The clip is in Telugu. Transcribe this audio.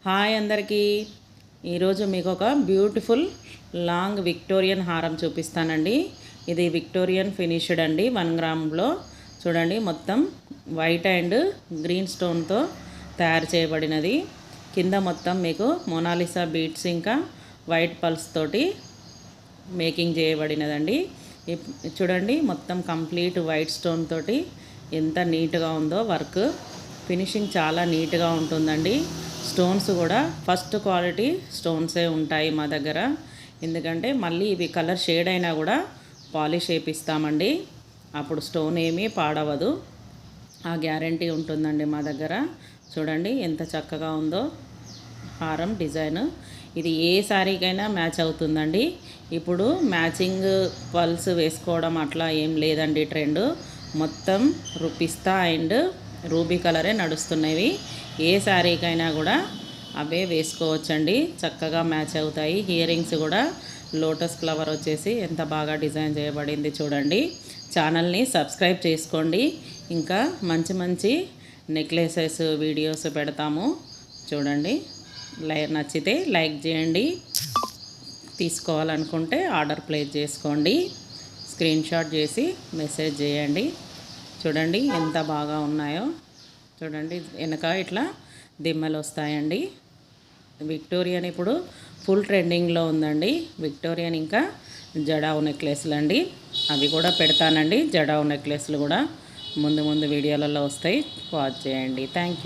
హాయ్ అందరికీ. ఈరోజు మీకు ఒక బ్యూటిఫుల్ లాంగ్ విక్టోరియన్ హారం చూపిస్తానండి. ఇది విక్టోరియన్ ఫినిష్డ్ అండి. 1 గ్రామ్లో చూడండి, మొత్తం వైట్ అండ్ గ్రీన్ స్టోన్తో తయారు చేయబడినది. కింద మొత్తం మీకు మోనాలిసా బీట్స్ ఇంకా వైట్ పల్స్ తోటి మేకింగ్ చేయబడినదండి. చూడండి, మొత్తం కంప్లీట్ వైట్ స్టోన్ తోటి ఎంత నీట్గా ఉందో వర్క్. ఫినిషింగ్ చాలా నీట్గా ఉంటుందండి. స్టోన్స్ కూడా ఫస్ట్ క్వాలిటీ స్టోన్సే ఉంటాయి మా దగ్గర. ఎందుకంటే మళ్ళీ ఇవి కలర్ షేడ్ అయినా కూడా పాలిష్ వేపిస్తామండి. అప్పుడు స్టోన్ ఏమీ పాడవదు, ఆ గ్యారంటీ ఉంటుందండి మా దగ్గర. చూడండి ఎంత చక్కగా ఉందో హారం డిజైన్. ఇది ఏ శారీకైనా మ్యాచ్ అవుతుందండి. ఇప్పుడు మ్యాచింగ్ పల్స్ వేసుకోవడం అట్లా ఏం లేదండి ట్రెండ్. మొత్తం పిస్తా అండ్ రూబీ కలరే నడుస్తున్నవి. ఏ శారీకైనా కూడా అవే వేసుకోవచ్చండి, చక్కగా మ్యాచ్ అవుతాయి. ఇయర్ రింగ్స్ కూడా లోటస్ ఫ్లవర్ వచ్చేసి ఎంత బాగా డిజైన్ చేయబడింది చూడండి. ఛానల్ని సబ్స్క్రైబ్ చేసుకోండి. ఇంకా మంచి మంచి నెక్లెసెస్ వీడియోస్ పెడతాము చూడండి. నచ్చితే లైక్ చేయండి. తీసుకోవాలనుకుంటే ఆర్డర్ ప్లేస్ చేసుకోండి. స్క్రీన్ షాట్ చేసి మెసేజ్ చేయండి. చూడండి ఎంత బాగా ఉన్నాయో. చూడండి వెనక ఇట్లా దిమ్మలు వస్తాయండి. విక్టోరియన్ ఇప్పుడు ఫుల్ ట్రెండింగ్లో ఉందండి. విక్టోరియన్ ఇంకా జడావు నెక్లెస్లు అండి, అవి కూడా పెడతానండి. జడావు నెక్లెస్లు కూడా ముందు ముందు వీడియోలలో వస్తాయి, వాచ్ చేయండి. Thank you.